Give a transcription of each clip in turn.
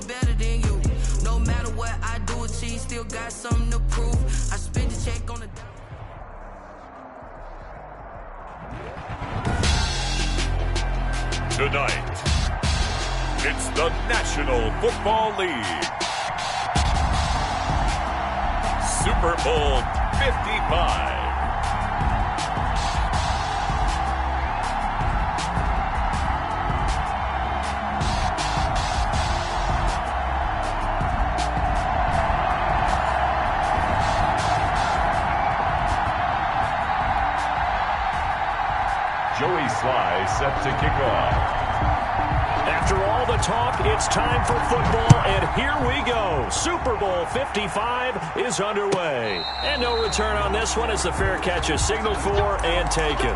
better than you. No matter what I do, achieve, still got something to prove. I spent the check on the... Tonight, it's the National Football League. Super Bowl 55. Joey Sly set to kick off. After all the talk, it's time for football, and here we go. Super Bowl 55 is underway. And no return on this one as the fair catch is signaled for and taken.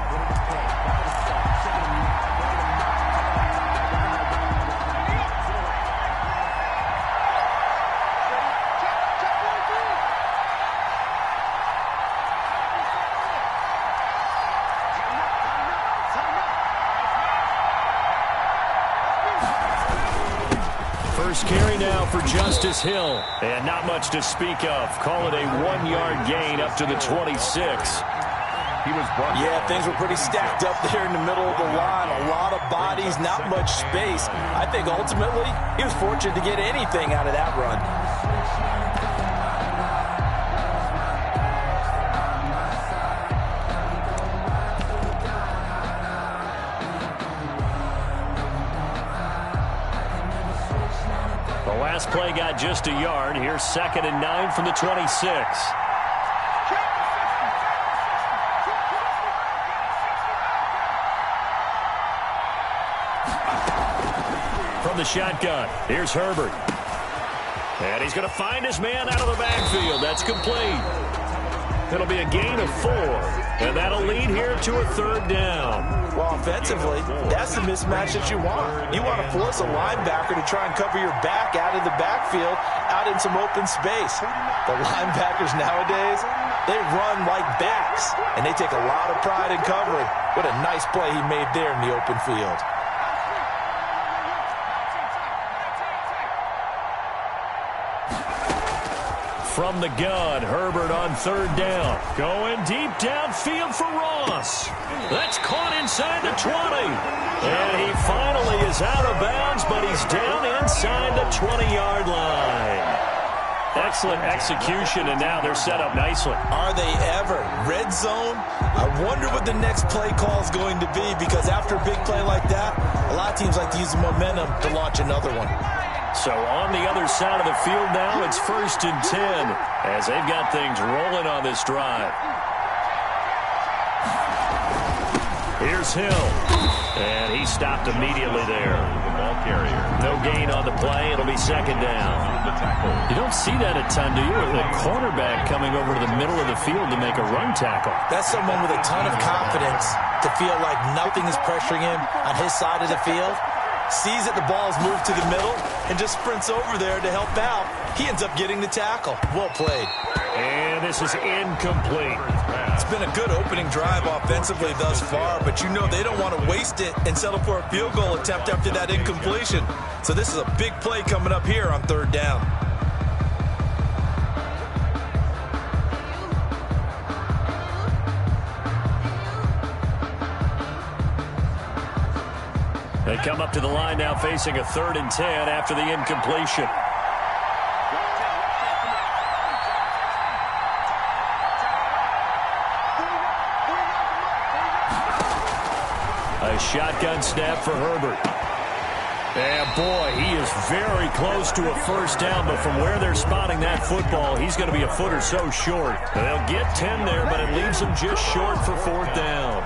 First carry now for Justice Hill. And not much to speak of. Call it a 1-yard gain up to the 26. Yeah, things were pretty stacked up there in the middle of the line. A lot of bodies, not much space. I think ultimately he was fortunate to get anything out of that run. Last play got just a yard. Here's 2nd and 9 from the 26. From the shotgun, here's Herbert. And he's going to find his man out of the backfield. That's complete. It'll be a gain of 4. And that'll lead here to a 3rd down. Well, offensively, that's the mismatch that you want. You want to force a linebacker to try and cover your back out of the backfield, out in some open space. The linebackers nowadays, they run like backs, and they take a lot of pride in covering. What a nice play he made there in the open field. From the gun, Herbert on 3rd down. Going deep downfield for Ross. That's caught inside the 20. And he finally is out of bounds, but he's down inside the 20-yard line. Excellent execution, and now they're set up nicely. Are they ever? Red zone? I wonder what the next play call is going to be, because after a big play like that, a lot of teams like to use the momentum to launch another one. So on the other side of the field now, it's 1st and 10 as they've got things rolling on this drive. Here's Hill. And he stopped immediately there. The ball carrier. No gain on the play. It'll be 2nd down. You don't see that a ton, do you? With a cornerback coming over to the middle of the field to make a run tackle. That's someone with a ton of confidence to feel like nothing is pressuring him on his side of the field. Sees that the ball's moved to the middle and just sprints over there to help out. He ends up getting the tackle. Well played. And this is incomplete. It's been a good opening drive offensively thus far, but you know they don't want to waste it and settle for a field goal attempt after that incompletion. So this is a big play coming up here on 3rd down. They come up to the line now facing a 3rd and 10 after the incompletion. A shotgun snap for Herbert. And boy, he is very close to a 1st down, but from where they're spotting that football, he's going to be a foot or so short. They'll get 10 there, but it leaves them just short for 4th down.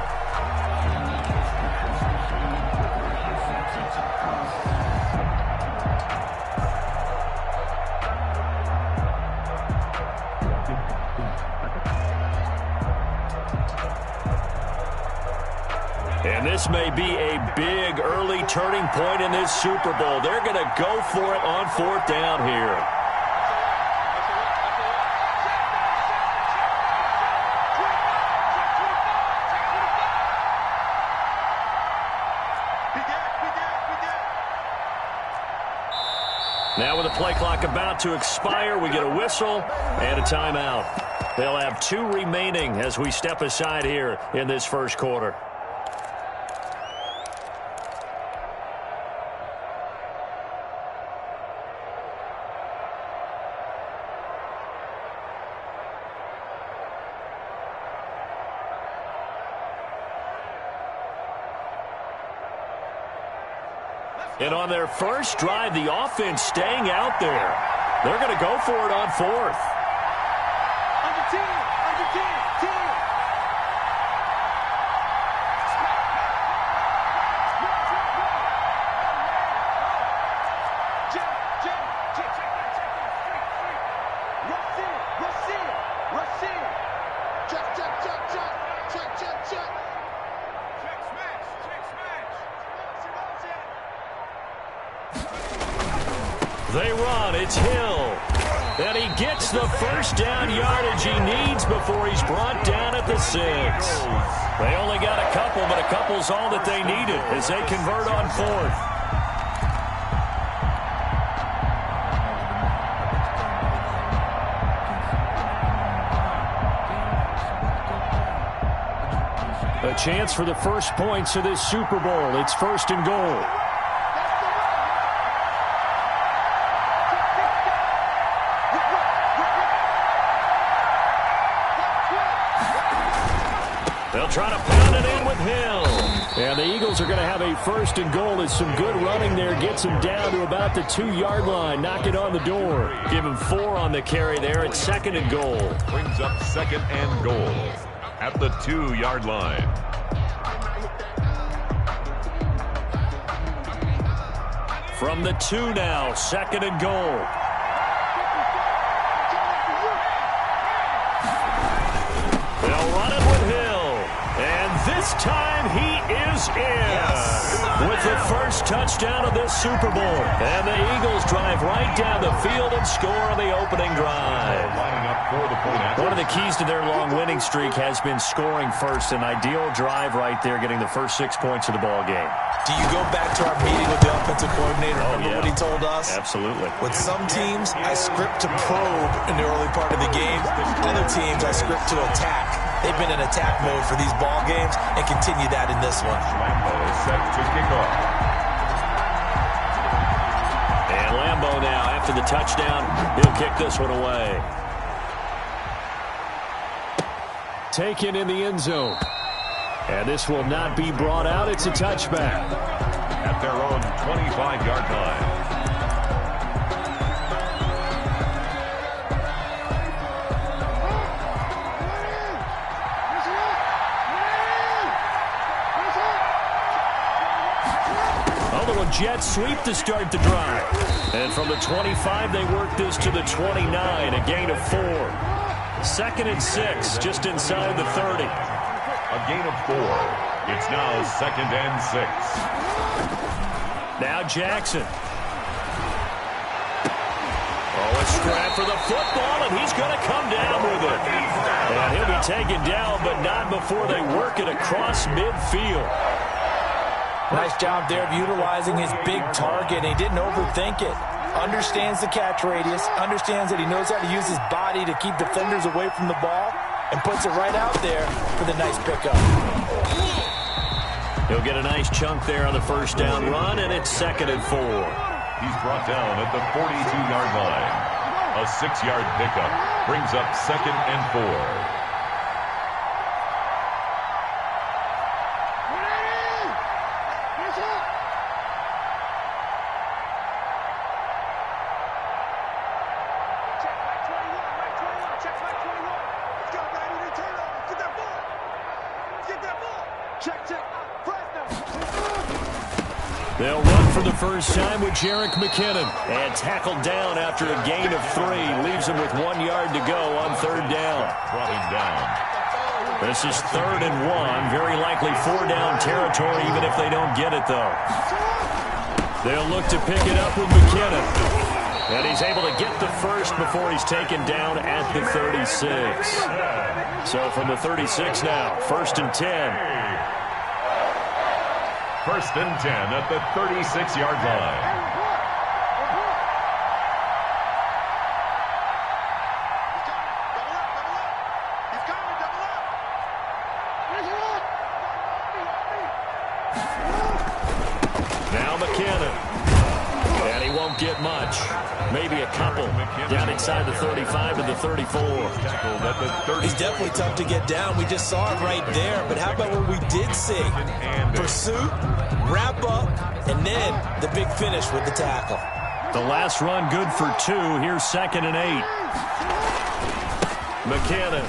And this may be a big early turning point in this Super Bowl. They're going to go for it on 4th down here. Now with the play clock about to expire, we get a whistle and a timeout. They'll have 2 remaining as we step aside here in this first quarter. And on their first drive, the offense staying out there. They're going to go for it on 4th. Under 10, under 10, 10. They run. It's Hill. And he gets the first down yardage he needs before he's brought down at the 6. They only got a couple, but a couple's all that they needed as they convert on 4th. A chance for the first points of this Super Bowl. It's 1st and goal. They'll try to pound it in with Hill. And the Eagles are going to have a 1st and goal as some good running there gets him down to about the 2-yard line. Knock it on the door. Give him 4 on the carry there at 2nd and goal. Brings up 2nd and goal at the 2-yard line. From the 2 now, 2nd and goal. They'll run it with Hill. And this time he is in with the first touchdown of this Super Bowl. And the Eagles drive right down the field and score on the opening drive. One of the keys to their long winning streak has been scoring first. An ideal drive right there, getting the first 6 points of the ball game. Do you go back to our meeting with the offensive coordinator? Remember what he told us? Absolutely. With some teams, I script to probe in the early part of the game. Other teams, I script to attack. They've been in attack mode for these ball games and continue that in this one. Lambo is set to kick off. And Lambo now, after the touchdown, he'll kick this one away. Taken in the end zone. And this will not be brought out. It's a touchback. At their own 25-yard line. A little jet sweep to start the drive. And from the 25, they work this to the 29, a gain of 4. 2nd and 6, just inside the 30. A gain of 4. It's now 2nd and 6. Now Jackson. Oh, a scrap for the football, and he's going to come down with it. And he'll be taken down, but not before they work it across midfield. Nice job there of utilizing his big target. He didn't overthink it. Understands the catch radius. Understands that he knows how to use his body to keep defenders away from the ball. And puts it right out there for the nice pickup. He'll get a nice chunk there on the first down run, and it's 2nd and 4. He's brought down at the 42-yard line. A 6-yard pickup brings up 2nd and 4. They'll run for the first time with Jerick McKinnon. And tackled down after a gain of 3. Leaves him with 1 yard to go on 3rd down. Brought him down. This is 3rd and 1. Very likely 4-down territory, even if they don't get it, though. They'll look to pick it up with McKinnon. And he's able to get the first before he's taken down at the 36. So from the 36 now, 1st and 10. 1st and 10 at the 36-yard line. won't get much. Maybe a couple down inside the 35 and the 34. He's definitely tough to get down. We just saw it right there. But how about what we did see? Pursuit, wrap up, and then the big finish with the tackle. The last run good for 2. Here's 2nd and 8. McKinnon.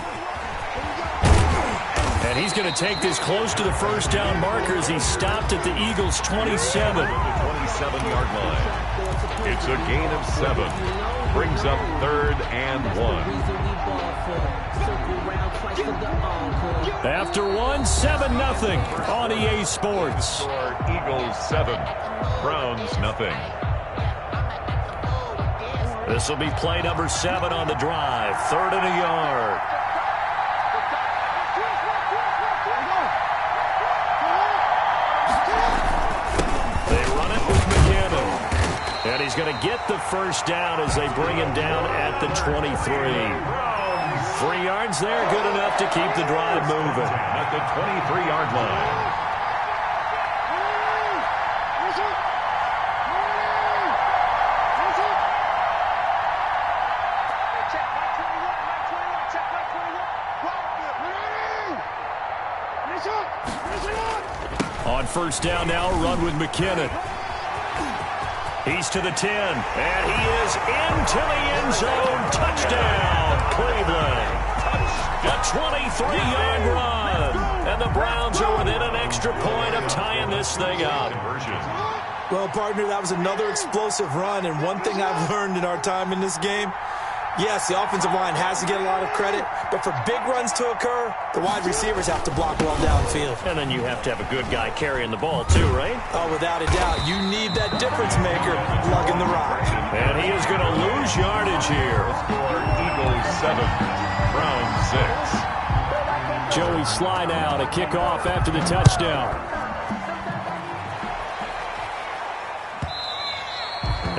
And he's going to take this close to the first down marker as he stopped at the Eagles' 27. 27-yard line. It's a gain of 7. Brings up 3rd and 1. After 1, 7-0 on EA Sports. Eagles 7, Browns nothing. This will be play number 7 on the drive. 3rd and a yard. They run it with McKinnon. And he's going to get the first down as they bring him down at the 23. 3 yards there, good enough to keep the drive moving. At the 23-yard line. On first down now, run with McKinnon. He's to the 10, and he is into the end zone. Touchdown, Cleveland. A 23-yard run, and the Browns are within an extra point of tying this thing up. Well, partner, that was another explosive run, and one thing I've learned in our time in this game, yes, the offensive line has to get a lot of credit, but for big runs to occur, the wide receivers have to block well downfield. And then you have to have a good guy carrying the ball too, right? Oh, without a doubt. You need that difference maker lugging the rock. And he is going to lose yardage here. Eagles 7, Browns 6. Joey slide out, a kickoff after the touchdown.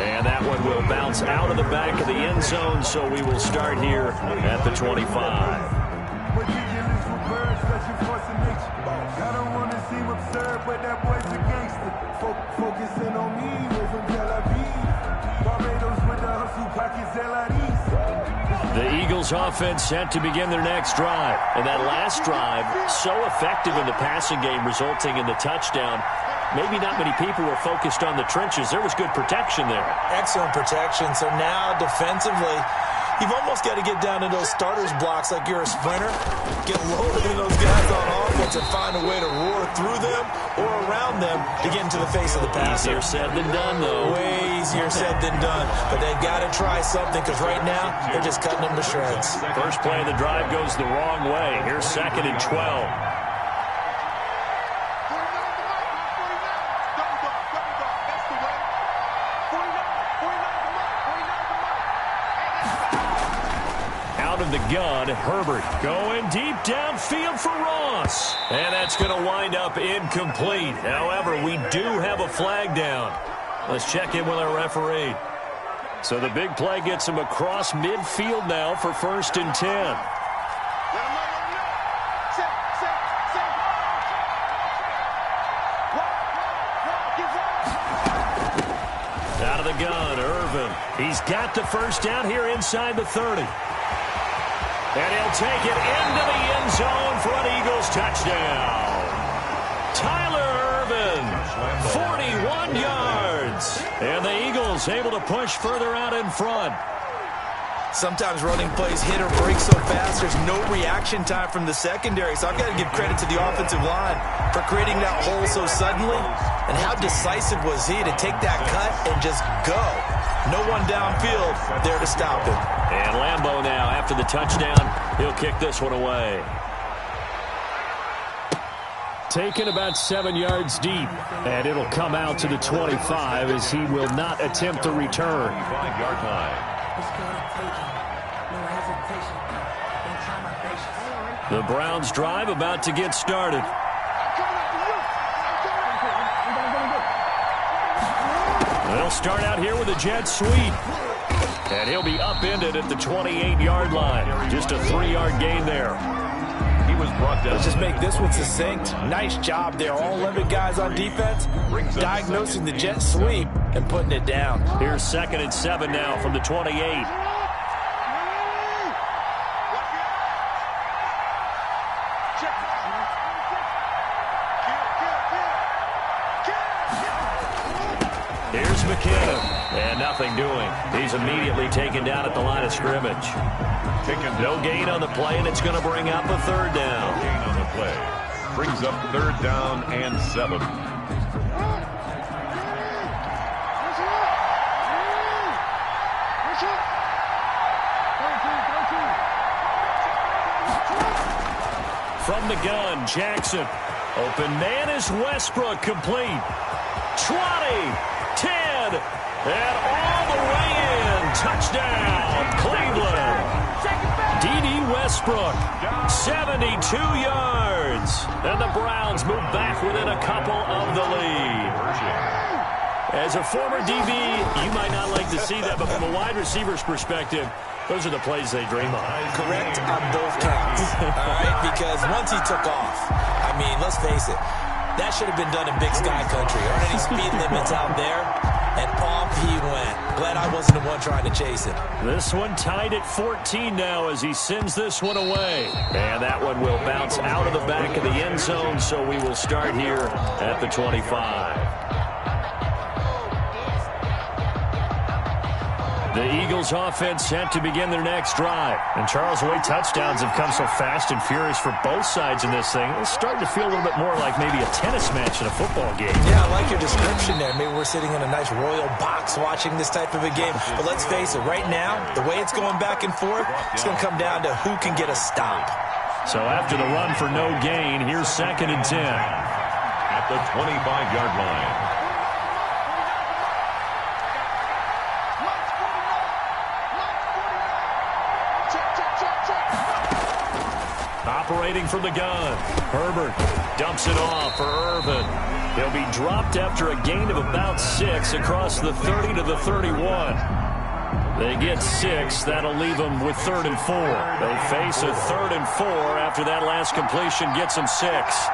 And that one will bounce out of the back of the end zone, so we will start here at the 25. The Eagles offense set to begin their next drive. And that last drive, so effective in the passing game, resulting in the touchdown. Maybe not many people were focused on the trenches. There was good protection there. Excellent protection. So now defensively, you've almost got to get down to those starters blocks like you're a sprinter. Get lower than those guys on offense and find a way to roar through them or around them to get into the face of the passer. Easier said than done, though. Way easier said than done. But they've got to try something because right now they're just cutting them to shreds. First play of the drive goes the wrong way. Here's 2nd and 12. The gun, Herbert going deep downfield for Ross. And that's going to wind up incomplete. However, we do have a flag down. Let's check in with our referee. So the big play gets him across midfield now for 1st and 10. Out of the gun, Irvin. He's got the first down here inside the 30. And he'll take it into the end zone for an Eagles touchdown. Tyler Irvin, 41 yards. And the Eagles able to push further out in front. Sometimes running plays hit or break so fast, there's no reaction time from the secondary. So I've got to give credit to the offensive line for creating that hole so suddenly. And how decisive was he to take that cut and just go. No one downfield there to stop him. And Lambeau now, after the touchdown, he'll kick this one away. Taken about 7 yards deep, and it'll come out to the 25 as he will not attempt to return. 5-yard line. The Browns drive about to get started. They'll start out here with a jet sweep. And he'll be upended at the 28-yard line. Just a 3-yard gain there. He was brought down. Let's just make this one succinct. Nice job there. All 11 guys on defense diagnosing the jet sweep and putting it down. Here's 2nd and 7 now from the 28. Here's McKinnon, and nothing doing. He's immediately taken down at the line of scrimmage. No gain on the play, and it's going to bring up a 3rd down. Gain on the play. Brings up 3rd down and 7. From the gun, Jackson. Open man is Westbrook, complete. 20, 10, and all the way in. Touchdown, Cleveland. D.D. Westbrook, 72 yards. And the Browns move back within a couple of the lead. As a former DB, you might not like to see that, but from a wide receiver's perspective, those are the plays they dream of. Correct on both counts, all right? Because once he took off, I mean, let's face it, that should have been done in Big Sky Country. Aren't any speed limits out there? And off he went. Glad I wasn't the one trying to chase him. This one tied at 14 now as he sends this one away. And that one will bounce out of the back of the end zone, so we will start here at the 25. The Eagles offense set to begin their next drive. And Charles, the way touchdowns have come so fast and furious for both sides in this thing, it's starting to feel a little bit more like maybe a tennis match in a football game. Yeah, I like your description there. Maybe we're sitting in a nice royal box watching this type of a game. But let's face it, right now, the way it's going back and forth, it's going to come down to who can get a stop. So after the run for no gain, here's 2nd and 10. At the 25-yard line. Operating from the gun. Herbert dumps it off for Irvin. He'll be dropped after a gain of about 6 across the 30 to the 31. They get 6. That'll leave them with 3rd and 4. They face a 3rd and 4 after that last completion gets them 6.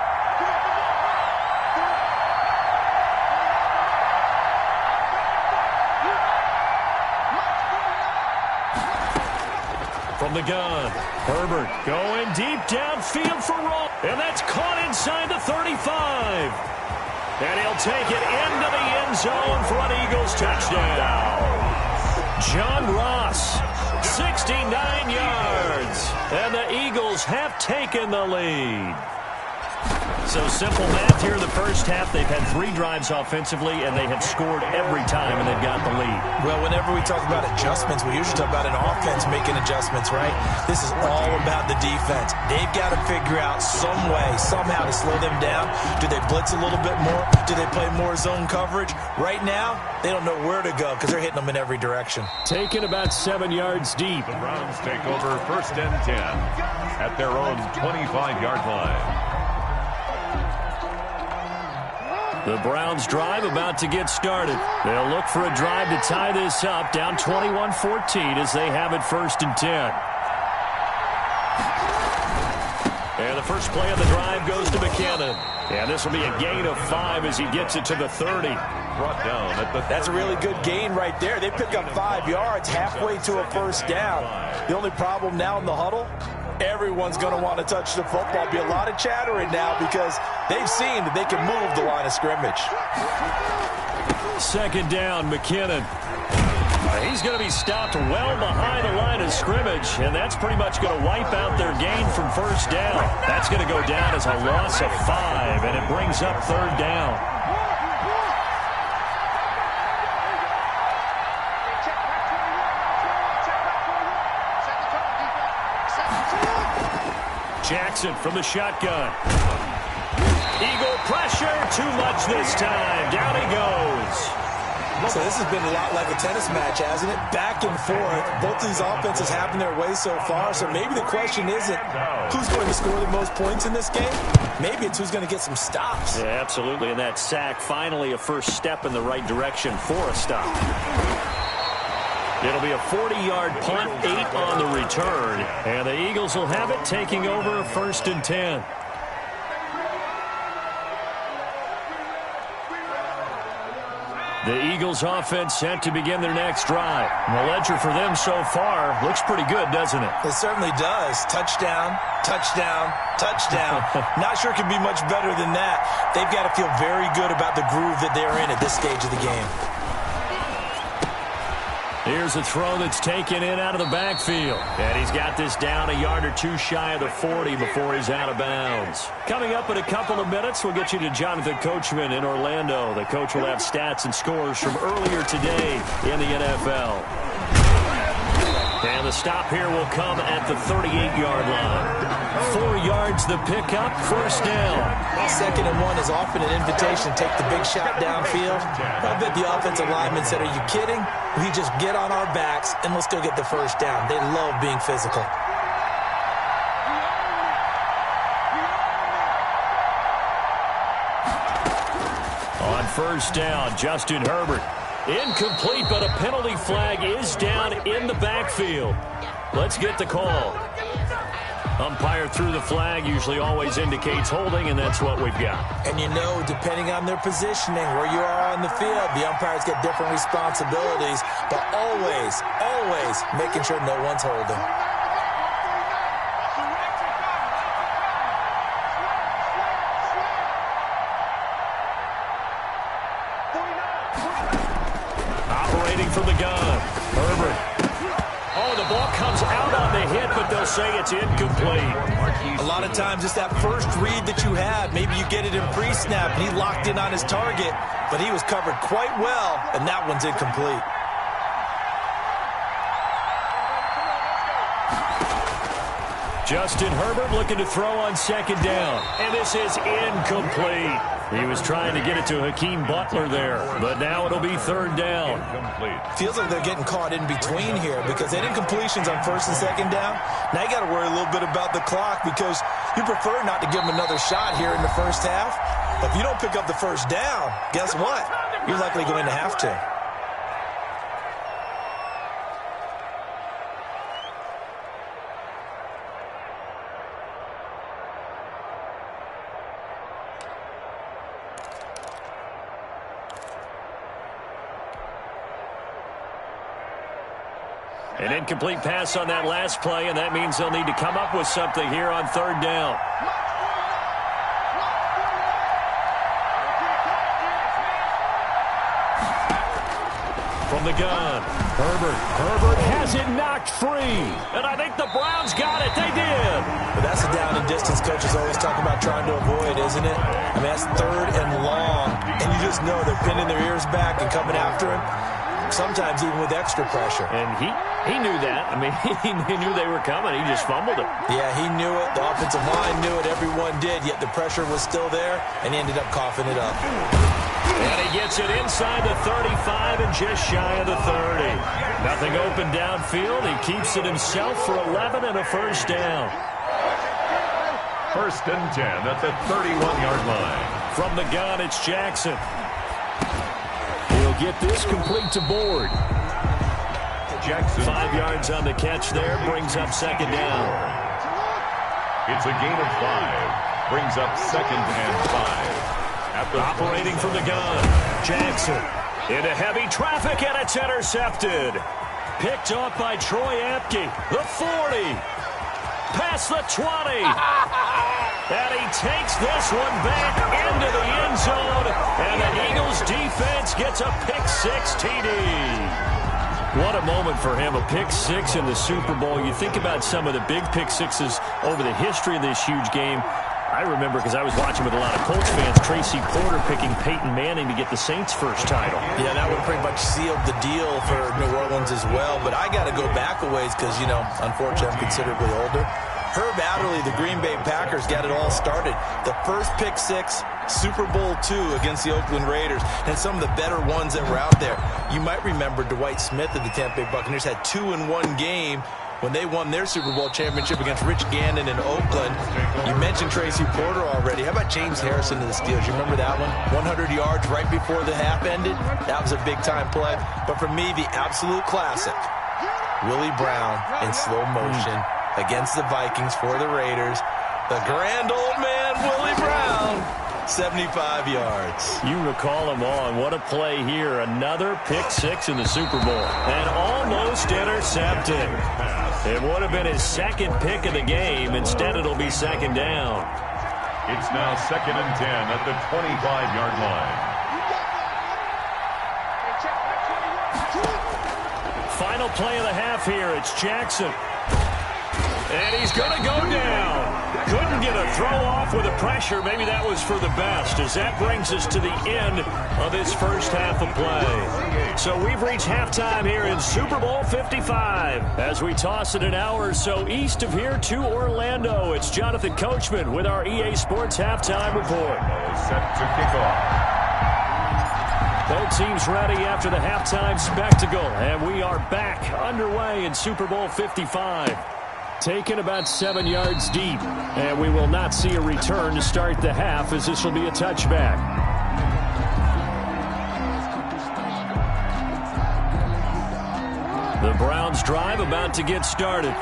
From the gun, Herbert going deep downfield for Ross. And that's caught inside the 35. And he'll take it into the end zone for an Eagles touchdown. John Ross, 69 yards. And the Eagles have taken the lead. So simple math here in the first half. They've had 3 drives offensively, and they have scored every time, and they've got the lead. Well, whenever we talk about adjustments, we usually talk about an offense making adjustments, right? This is all about the defense. They've got to figure out some way, somehow to slow them down. Do they blitz a little bit more? Do they play more zone coverage? Right now, they don't know where to go because they're hitting them in every direction. Taken about 7 yards deep. The Browns take over 1st and 10 at their own 25-yard line. The Browns drive about to get started. They'll look for a drive to tie this up, down 21-14 as they have it 1st and 10. And the first play of the drive goes to McKinnon. And this will be a gain of 5 as he gets it to the 30. Brought down at the That's a really good gain right there. They pick up 5 yards halfway to a 1st down. The only problem now in the huddle, everyone's going to want to touch the football. Be a lot of chattering now because they've seen that they can move the line of scrimmage. 2nd down, McKinnon. He's going to be stopped well behind the line of scrimmage, and that's pretty much going to wipe out their gain from 1st down. That's going to go down as a loss of 5, and it brings up 3rd down. Jackson from the shotgun. Eagle pressure, too much this time. Down he goes. So this has been a lot like a tennis match, hasn't it? Back and forth. Both these offenses having their way so far. So maybe the question isn't who's going to score the most points in this game. Maybe it's who's going to get some stops. Yeah, absolutely. And that sack, finally a first step in the right direction for a stop. It'll be a 40-yard punt, 8 on the return. And the Eagles will have it, taking over 1st and 10. The Eagles offense set to begin their next drive. And the ledger for them so far looks pretty good, doesn't it? It certainly does. Touchdown, touchdown, touchdown. Not sure it can be much better than that. They've got to feel very good about the groove that they're in at this stage of the game. Here's a throw that's taken in out of the backfield. And he's got this down a yard or two shy of the 40 before he's out of bounds. Coming up in a couple of minutes, we'll get you to Jonathan Coachman in Orlando. The coach will have stats and scores from earlier today in the NFL. And the stop here will come at the 38-yard line. 4 yards the pickup, first down. 2nd and 1 is often an invitation to take the big shot downfield. I bet the offensive lineman said, are you kidding? We just get on our backs and let's go get the first down. They love being physical. On first down, Justin Herbert. Incomplete, but a penalty flag is down in the backfield. Let's get the call. Umpire threw the flag, usually always indicates holding, and that's what we've got. And you know, depending on their positioning, where you are on the field, the umpires get different responsibilities, but always, always making sure no one's holding. Operating from the gun, Herbert. Oh, the ball comes out on the hit, but they'll say it's incomplete. A lot of times it's that first read that you have. Maybe you get it in pre-snap, and he locked in on his target, but he was covered quite well, and that one's incomplete. Justin Herbert looking to throw on second down, and this is incomplete. He was trying to get it to Hakeem Butler there, but now it'll be third down. Feels like they're getting caught in between here because they had incompletions on first and second down. Now you got to worry a little bit about the clock because you prefer not to give them another shot here in the first half. But if you don't pick up the first down, guess what? You're likely going to have to. An incomplete pass on that last play, and that means they'll need to come up with something here on third down. From the gun, Herbert has it knocked free, and I think the Browns got it. They did. But that's the down and distance coaches always talk about trying to avoid, isn't it? I mean, that's third and long, and you just know they're pinning their ears back and coming after him. Sometimes even with extra pressure. And he knew that. I mean, he knew they were coming. He just fumbled it. Yeah, he knew it. The offensive line knew it. Everyone did, yet the pressure was still there, and he ended up coughing it up. And he gets it inside the 35 and just shy of the 30. Nothing open downfield. He keeps it himself for 11 and a first down. First and 10 at the 31-yard line. From the gun, it's Jackson. He'll get this complete to Board. Jackson. 5 yards on the catch there, brings up second down. It's a gain of 5. Brings up second and 5. Operating from the gun, Jackson. Into heavy traffic, and it's intercepted. Picked off by Troy Apke. The 40. Past the 20. And he takes this one back into the end zone. And the Eagles defense gets a pick-6 TD. What a moment for him, a pick-6 in the Super Bowl. You think about some of the big pick-6s over the history of this huge game. I remember, because I was watching with a lot of Colts fans, Tracy Porter picking Peyton Manning to get the Saints' first title. Yeah, that would pretty much sealed the deal for New Orleans as well. But I got to go back a ways because, you know, unfortunately I'm considerably older. Herb Adderley, the Green Bay Packers, got it all started. The first pick-6, Super Bowl II against the Oakland Raiders, and some of the better ones that were out there. You might remember Dwight Smith of the Tampa Bay Buccaneers had 2 in one game when they won their Super Bowl championship against Rich Gannon in Oakland. You mentioned Tracy Porter already. How about James Harrison to the Steelers? You remember that one? 100 yards right before the half ended. That was a big-time play. But for me, the absolute classic, Willie Brown in slow motion against the Vikings for the Raiders. The grand old man, Willie Brown, 75 yards. You recall them on. What a play here. Another pick six in the Super Bowl. And almost intercepted. It would have been his second pick of the game. Instead, it'll be second down. It's now 2nd and 10 at the 25-yard line. Final play of the half here. It's Jackson. And he's going to go down. Couldn't get a throw off with the pressure. Maybe that was for the best, as that brings us to the end of this first half of play. So we've reached halftime here in Super Bowl 55. As we toss it an hour or so east of here to Orlando, it's Jonathan Coachman with our EA Sports Halftime Report. Set to kick off. Both teams ready after the halftime spectacle, and we are back underway in Super Bowl 55. Taken about 7 yards deep, and we will not see a return to start the half, as this will be a touchback. The Browns drive about to get started.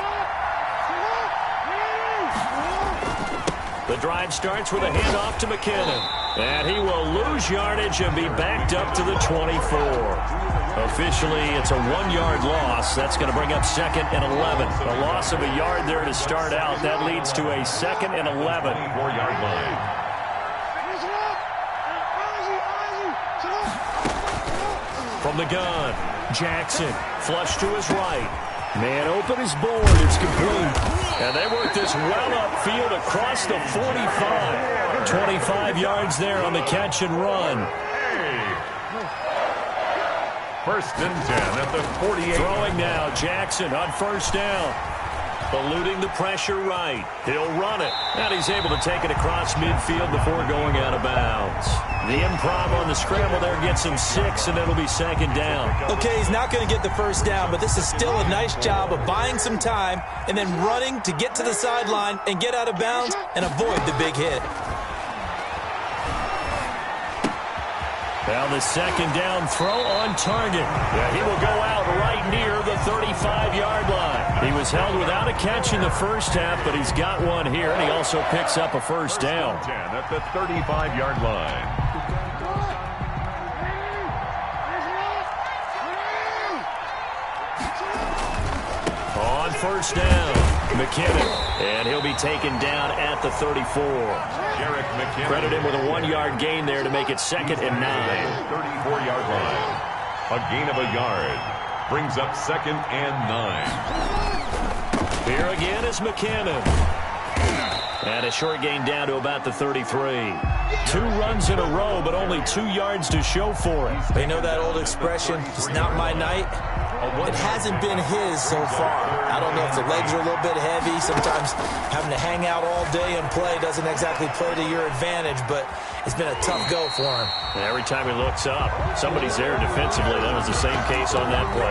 The drive starts with a handoff to McKinnon, and he will lose yardage and be backed up to the 24. Officially, it's a 1-yard loss. That's going to bring up 2nd and 11. A loss of a yard there to start out. That leads to a 2nd and 11. 4-yard line. From the gun, Jackson, flush to his right. Man open is board. It's complete. And they work this well upfield across the 45. 25 yards there on the catch and run. First and 10 at the 48. Throwing now, Jackson on first down. Eluding the pressure right. He'll run it. And he's able to take it across midfield before going out of bounds. The improv on the scramble there gets him 6, and it'll be second down. Okay, he's not going to get the first down, but this is still a nice job of buying some time and then running to get to the sideline and get out of bounds and avoid the big hit. Now the second down throw on target. Yeah, he will go out right near the 35-yard line. He was held without a catch in the first half, but he's got one here, and he also picks up a first down. 10 at the 35-yard line. On first down, McKinnon, and he'll be taken down at the 34. Credit him with a 1-yard gain there to make it 2nd and 9. 34-yard line. A gain of a yard brings up 2nd and 9. Here again is McKinnon. And a short gain down to about the 33. 2 runs in a row, but only 2 yards to show for it. They know that old expression, it's not my night. It hasn't been his so far. I don't know if the legs are a little bit heavy. Sometimes having to hang out all day and play doesn't exactly play to your advantage, but it's been a tough go for him. And every time he looks up, somebody's there defensively. That was the same case on that play.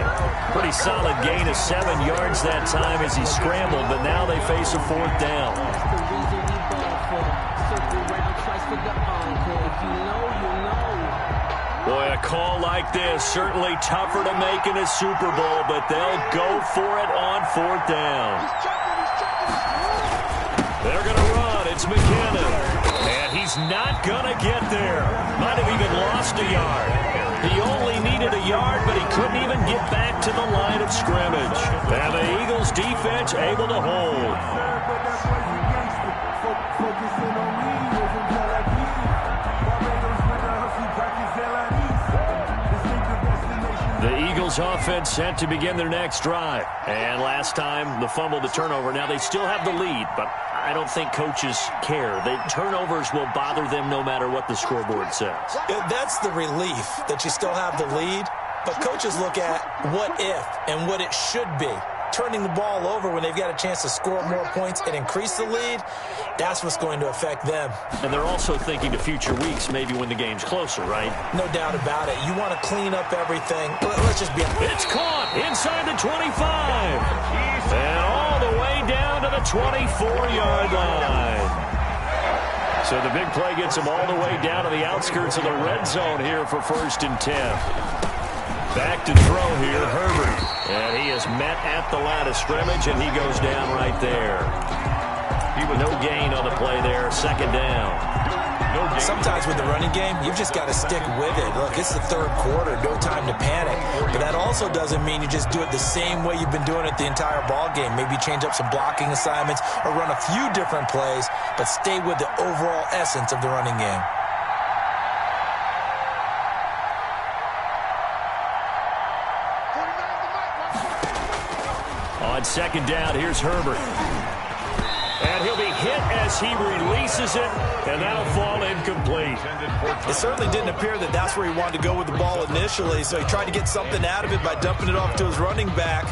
Pretty solid gain of 7 yards that time as he scrambled, but now they face a 4th down. Boy, a call like this, certainly tougher to make in a Super Bowl, but they'll go for it on 4th down. They're going to run. It's McKinnon. And he's not going to get there. Might have even lost a yard. He only needed a yard, but he couldn't even get back to the line of scrimmage. And the Eagles defense able to hold. The Eagles offense set to begin their next drive. And last time, the fumble, the turnover. Now they still have the lead, but I don't think coaches care. The turnovers will bother them no matter what the scoreboard says. That's the relief that you still have the lead. But coaches look at what if and what it should be. Turning the ball over when they've got a chance to score more points and increase the lead, that's what's going to affect them. And they're also thinking to future weeks, maybe when the game's closer, right? No doubt about it. You want to clean up everything. Let's just be honest. It's caught inside the 25. And all the way down to the 24-yard line. So the big play gets him all the way down to the outskirts of the red zone here for 1st and 10. Back to throw here, Herbert. And he is met at the line of scrimmage, and he goes down right there. No gain on the play there, 2nd down. Sometimes with the running game, you've just got to stick with it. Look, it's the third quarter, no time to panic. But that also doesn't mean you just do it the same way you've been doing it the entire ball game. Maybe change up some blocking assignments or run a few different plays, but stay with the overall essence of the running game. On second down, here's Herbert. And he'll be hit as he releases it, and that'll fall incomplete. It certainly didn't appear that that's where he wanted to go with the ball initially, so he tried to get something out of it by dumping it off to his running back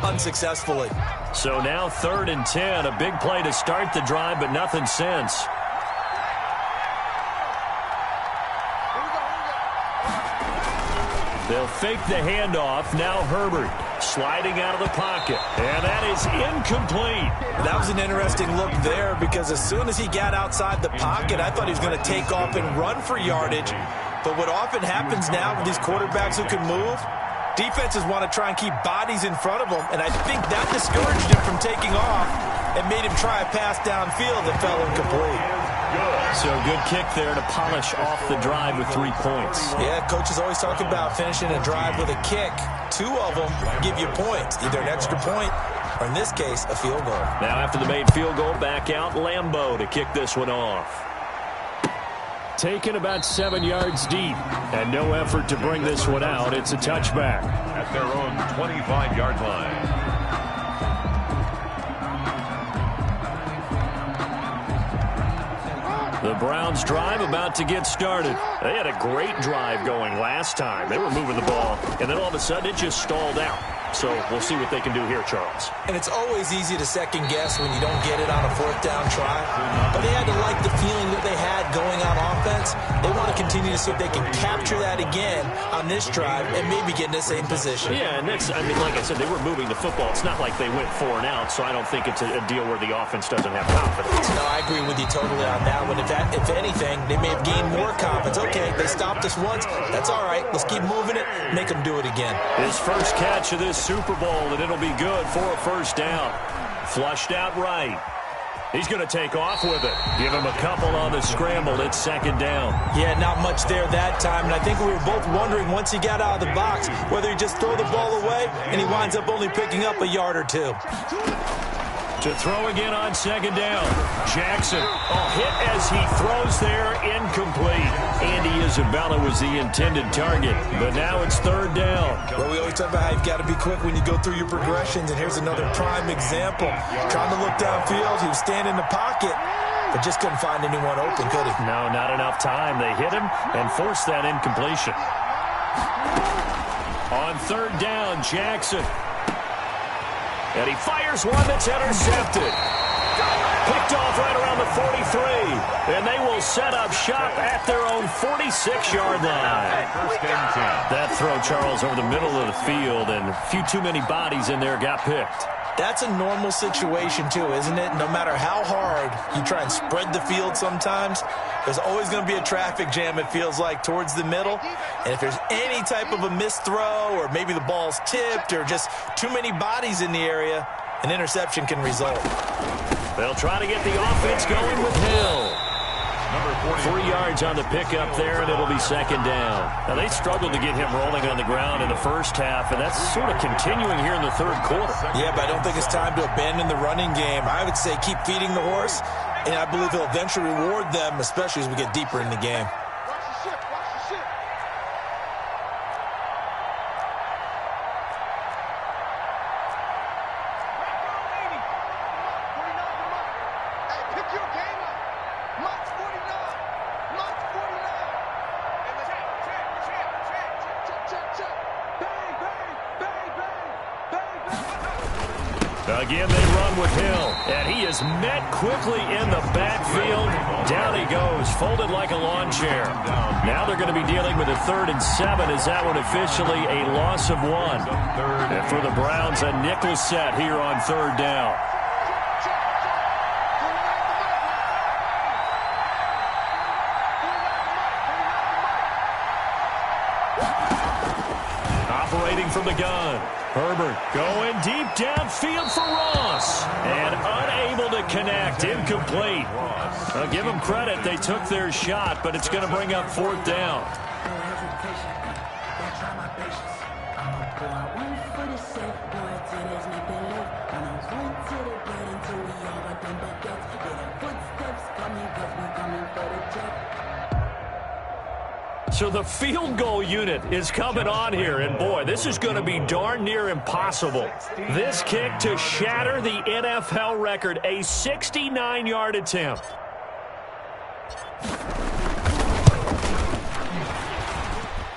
unsuccessfully. So now 3rd and 10, a big play to start the drive, but nothing since. They'll fake the handoff. Now Herbert sliding out of the pocket. And that is incomplete. That was an interesting look there because as soon as he got outside the pocket, I thought he was going to take off and run for yardage. But what often happens now with these quarterbacks who can move, defenses want to try and keep bodies in front of them. And I think that discouraged him from taking off and made him try a pass downfield that fell incomplete. So good kick there to polish off the drive with 3 points. Yeah, coaches always talk about finishing a drive with a kick. 2 of them give you points, either an extra point or, in this case, a field goal. Now after the made field goal, back out Lambeau to kick this one off. Taken about 7 yards deep, and no effort to bring this one out. It's a touchback. At their own 25-yard line. The Browns drive about to get started. They had a great drive going last time. They were moving the ball, and then all of a sudden it just stalled out. So we'll see what they can do here, Charles. And it's always easy to second guess when you don't get it on a 4th down try. But they had to like the feeling that they had going on offense. They want to continue to see if they can capture that again on this drive and maybe get in the same position. Yeah, and that's, I mean, like I said, they were moving the football. It's not like they went 4 and out, so I don't think it's a deal where the offense doesn't have confidence. No, I agree with you totally on that one. If anything, they may have gained more confidence. Okay, they stopped us once. That's all right. Let's keep moving it. Make them do it again. His first catch of this Super Bowl, and it'll be good for a 1st down. Flushed out right. He's going to take off with it. Give him a couple on the scramble. It's 2nd down. Yeah, not much there that time. And I think we were both wondering once he got out of the box whether he just throw the ball away and he winds up only picking up a yard or 2. To throw again on 2nd down. Jackson, hit as he throws there, incomplete. Andy Isabella was the intended target, but now it's 3rd down. Well, we always talk about how you've got to be quick when you go through your progressions, and here's another prime example. Trying to look downfield, he was standing in the pocket, but just couldn't find anyone open, could he? No, not enough time. They hit him and forced that incompletion. On 3rd down, Jackson. And he fires one that's intercepted. Picked off right around the 43. And they will set up shop at their own 46-yard line. That throw, Charles, over the middle of the field, and a few too many bodies in there got picked. That's a normal situation, too, isn't it? No matter how hard you try and spread the field sometimes, there's always going to be a traffic jam, it feels like, towards the middle. And if there's any type of a missed throw or maybe the ball's tipped or just too many bodies in the area, an interception can result. They'll try to get the offense going with Hill. 3 yards on the pickup there, and it'll be 2nd down. Now, they struggled to get him rolling on the ground in the first half, and that's sort of continuing here in the 3rd quarter. Yeah, but I don't think it's time to abandon the running game. I would say keep feeding the horse, and I believe he'll eventually reward them, especially as we get deeper in the game. Again, they run with Hill, and he is met quickly in the backfield. Down he goes, folded like a lawn chair. Now they're going to be dealing with a 3rd and 7. Is that one officially a loss of 1? And for the Browns, a nickel set here on 3rd down. Operating from the gun. Herbert going deep downfield for Ross. And unable to connect. Incomplete. I'll give them credit. They took their shot, but it's going to bring up 4th down. So the field goal unit is coming on here, and boy, this is going to be darn near impossible. This kick to shatter the NFL record, a 69-yard attempt.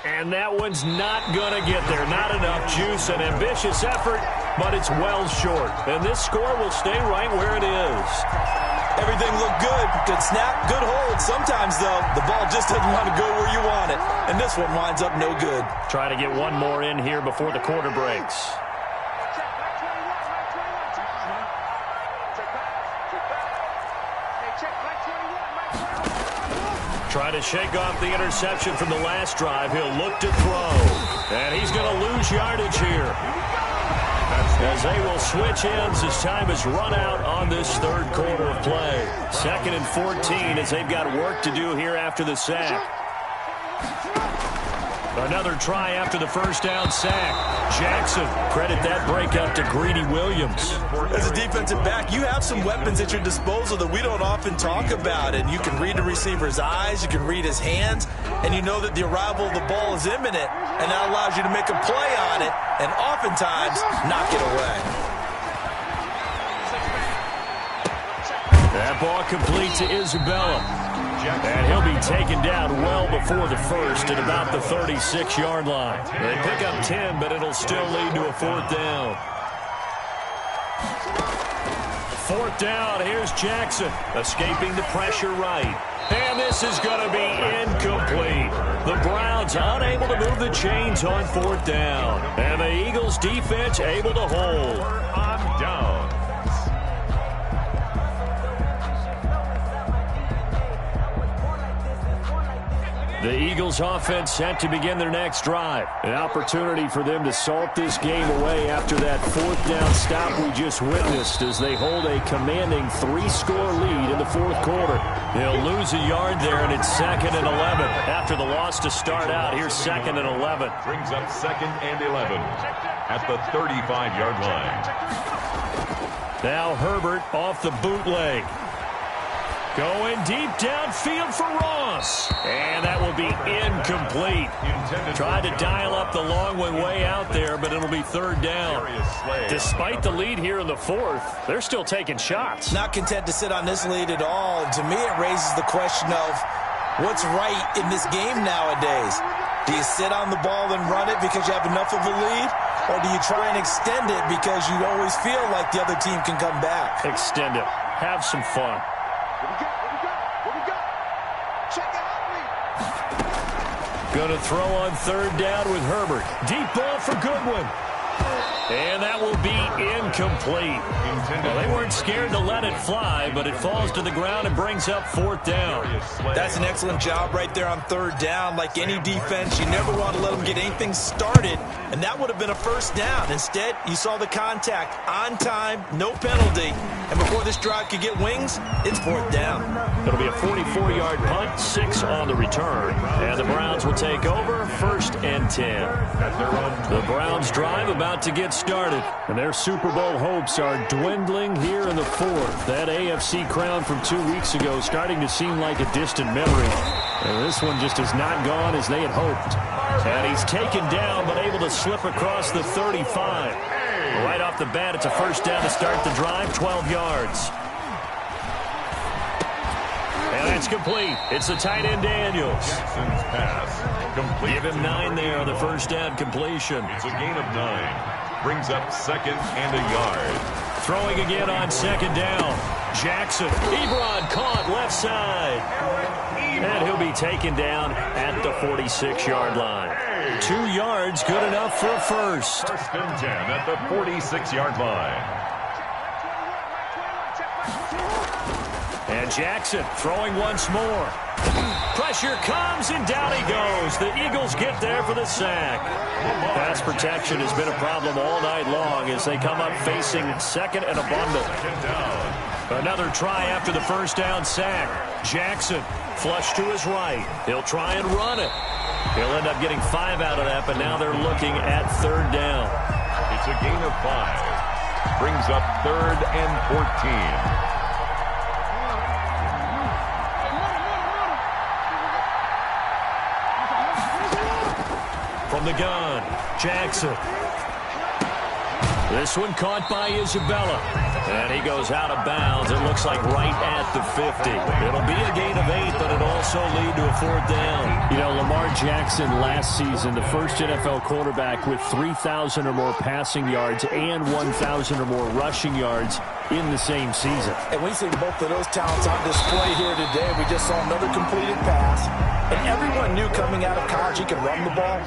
And that one's not going to get there. Not enough juice, an ambitious effort, but it's well short. And this score will stay right where it is. Everything looked good. Good snap, good hold. Sometimes, though, the ball just doesn't want to go where you want it. And this one winds up no good. Try to get one more in here before the quarter breaks. Try to shake off the interception from the last drive. He'll look to throw. And he's going to lose yardage here, as they will switch ends as time is run out on this 3rd quarter of play. 2nd and 14 as they've got work to do here after the sack. Another try after the 1st down sack. Jackson, credit that breakup to Greedy Williams. As a defensive back, you have some weapons at your disposal that we don't often talk about. And you can read the receiver's eyes, you can read his hands, and you know that the arrival of the ball is imminent. And that allows you to make a play on it and oftentimes knock it away. That ball complete to Isabella. And he'll be taken down well before the 1st at about the 36-yard line. They pick up 10, but it'll still lead to a 4th down. 4th down, here's Jackson, escaping the pressure right. And this is going to be incomplete. The Browns unable to move the chains on 4th down. And the Eagles defense able to hold. On down. The Eagles offense set to begin their next drive. An opportunity for them to salt this game away after that 4th down stop we just witnessed as they hold a commanding 3-score lead in the 4th quarter. They'll lose a yard there, and it's 2nd and 11. After the loss to start out, here's 2nd and 11. Brings up 2nd and 11 at the 35-yard line. Now Herbert off the bootleg. Going deep downfield for Ross. And that will be incomplete. Tried to dial up the long one way out there, but it'll be 3rd down. Despite the lead here in the 4th, they're still taking shots. Not content to sit on this lead at all. And to me, it raises the question of what's right in this game nowadays. Do you sit on the ball and run it because you have enough of a lead? Or do you try and extend it because you always feel like the other team can come back? Extend it. Have some fun. Going to throw on 3rd down with Herbert. Deep ball for Goodwin. And that will be incomplete. Well, they weren't scared to let it fly, but it falls to the ground and brings up 4th down. That's an excellent job right there on 3rd down. Like any defense, you never want to let them get anything started, and that would have been a 1st down. Instead, you saw the contact on time, no penalty, and before this drive could get wings, it's 4th down. It'll be a 44-yard punt, 6 on the return, and the Browns will take over 1st and 10. The Browns drive about to get started, and their Super Bowl hopes are dwindling here in the 4th. That AFC crown from 2 weeks ago starting to seem like a distant memory. And this one just has not gone as they had hoped. And he's taken down, but able to slip across the 35. Right off the bat, it's a 1st down to start the drive, 12 yards. And that's complete. It's the tight end Daniels. Jackson's pass complete. Give him 9 there on the 1st down completion. It's a gain of 9. Brings up 2nd and a yard. Throwing again on 2nd down. Jackson. Ebron caught left side. And he'll be taken down at the 46-yard line. 2 yards, good enough for a 1st. 1st and 10 at the 46-yard line. And Jackson throwing once more. Pressure comes, and down he goes. The Eagles get there for the sack. Pass protection has been a problem all night long as they come up facing second and a bundle. Another try after the first down sack. Jackson flush to his right. He'll try and run it. He'll end up getting 5 out of that, but now they're looking at third down. It's a gain of 5. Brings up third and 14. From the gun, Jackson. This one caught by Isabella. And he goes out of bounds. It looks like right at the 50. It'll be a gain of 8, but it'll also lead to a fourth down. You know, Lamar Jackson last season, the first NFL quarterback with 3,000 or more passing yards and 1,000 or more rushing yards in the same season. And we see both of those talents on display here today. We just saw another completed pass. And everyone knew coming out of college he could run the ball.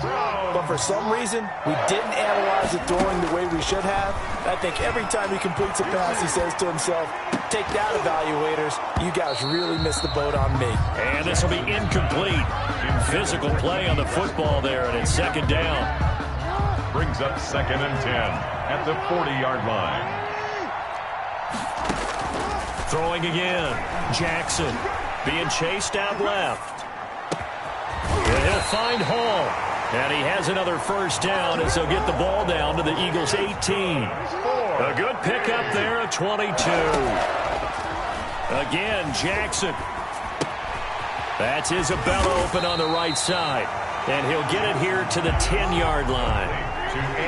But for some reason, we didn't analyze it throwing the way we should have. I think every time he completes a pass, he says to himself, take that, evaluators. You guys really missed the boat on me. And this will be incomplete. Physical play on the football there, and it's second down. Brings up second and 10 at the 40-yard line. Throwing again. Jackson being chased out left. And he'll find Hall. And he has another first down as they'll get the ball down to the Eagles' 18. A good pickup there at 22. Again, Jackson. That's Isabella open on the right side. And he'll get it here to the 10-yard line.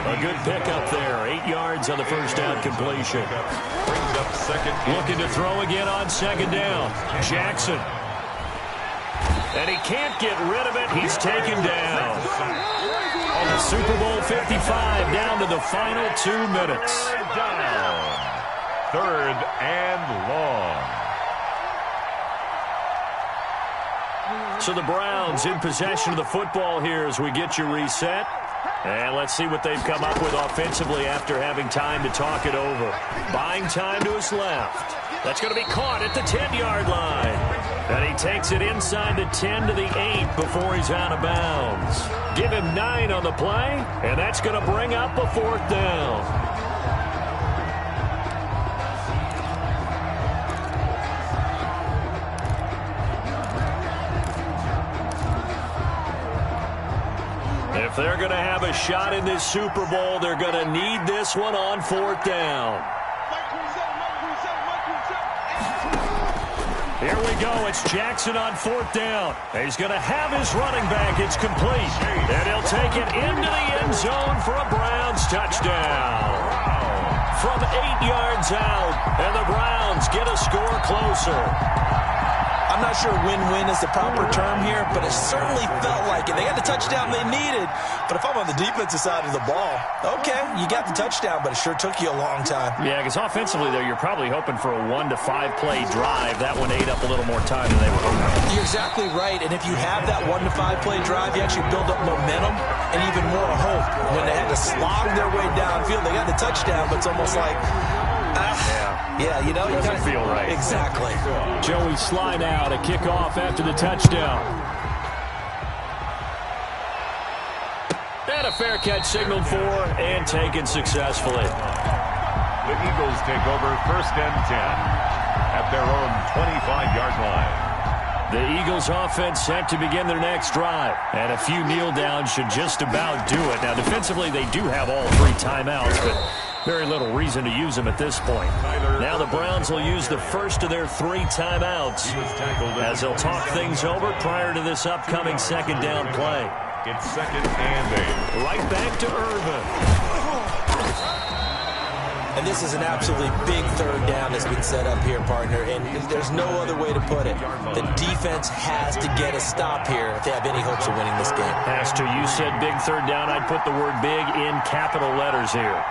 A good pickup there. 8 yards on the first down completion. Brings up second. Looking to throw again on second down. Jackson. And he can't get rid of it. He's taken down. On the Super Bowl 55, down to the final 2 minutes. Down. Third and long. So the Browns in possession of the football here as we get you reset. And let's see what they've come up with offensively after having time to talk it over. Buying time to his left. That's going to be caught at the 10-yard line. And he takes it inside the 10 to the 8 before he's out of bounds. Give him 9 on the play, and that's going to bring up a fourth down. If they're going to have a shot in this Super Bowl, they're going to need this one on fourth down. Here we go. It's Jackson on fourth down. He's going to have his running back. It's complete. And he'll take it into the end zone for a Browns touchdown. From 8 yards out, and the Browns get a score closer. I'm not sure win-win is the proper term here, but it certainly felt like it. They got the touchdown they needed, but if I'm on the defensive side of the ball, okay, you got the touchdown, but it sure took you a long time. Yeah, because offensively, though, you're probably hoping for a 1 to 5 play drive. That one ate up a little more time than they were hoping. You're exactly right, and if you have that 1 to 5 play drive, you actually build up momentum and even more hope. When they had to slog their way downfield, they got the touchdown, but it's almost like, yeah, you know, you doesn't feel right. Exactly. Joey slide out, a kickoff after the touchdown. And a fair catch signaled for and taken successfully. The Eagles take over first and 10 at their own 25-yard line. The Eagles offense set to begin their next drive. And a few kneel downs should just about do it. Now, defensively, they do have all 3 timeouts, but very little reason to use them at this point. Now the Browns will use the first of their 3 timeouts as they'll talk things over prior to this upcoming second down play. It's second and 8. Right back to Irvin. And this is an absolutely big third down that's been set up here, partner, and there's no other way to put it. The defense has to get a stop here if they have any hopes of winning this game. As to you said big third down, I'd put the word big in capital letters here.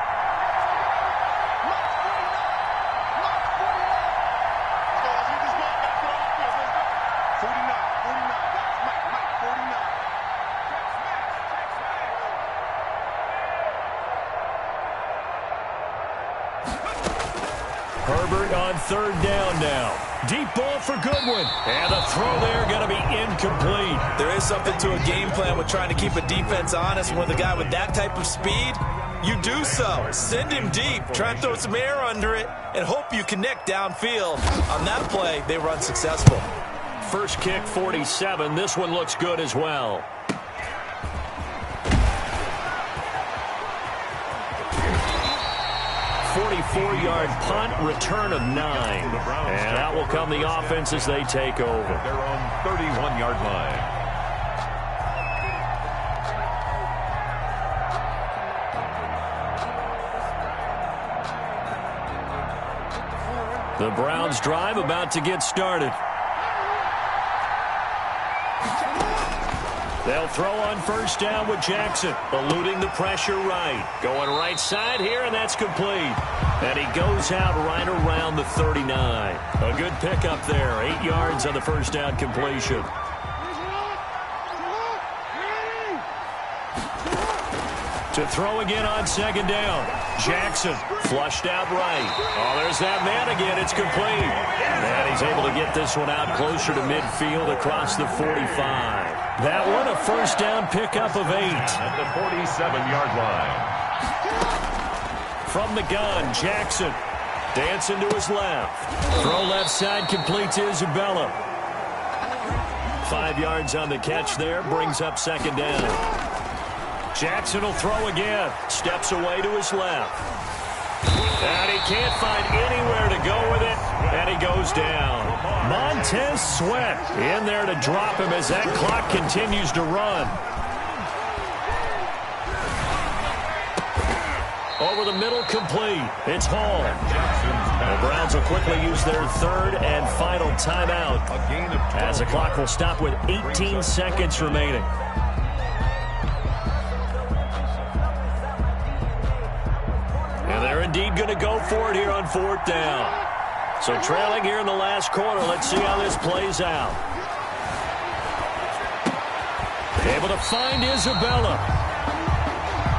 Herbert on third down now. Deep ball for Goodwin. And the throw there going to be incomplete. There is something to a game plan with trying to keep a defense honest. With a guy with that type of speed, you do so. Send him deep. Try and throw some air under it and hope you connect downfield. On that play, they run successful. First kick, 47. This one looks good as well. .44-yard punt, return of 9. And out will come the offense as they take over. They're on 31-yard line. The Browns drive about to get started. They'll throw on first down with Jackson, eluding the pressure right. Going right side here, and that's complete. And he goes out right around the 39. A good pickup there, 8 yards on the first down completion. To throw again on second down. Jackson flushed out right. Oh, there's that man again. It's complete. And he's able to get this one out closer to midfield across the 45. That one a first down pickup of 8. At the 47-yard line. From the gun, Jackson dancing to his left. Throw left side, complete to Isabella. 5 yards on the catch there, brings up second down. Jackson will throw again. Steps away to his left. And he can't find anywhere to go with it. And he goes down. Montez Sweat in there to drop him as that clock continues to run. Over the middle, complete. It's Hall. The Browns will quickly use their third and final timeout as the clock will stop with 18 seconds remaining. And they're indeed going to go for it here on fourth down. So trailing here in the last quarter. Let's see how this plays out. Able to find Isabella.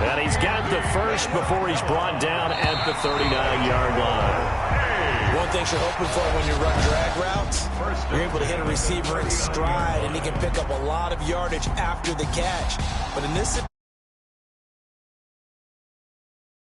And he's got the first before he's brought down at the 39-yard line. One thing you're hoping for when you run drag routes, you're able to hit a receiver in stride, and he can pick up a lot of yardage after the catch. But in this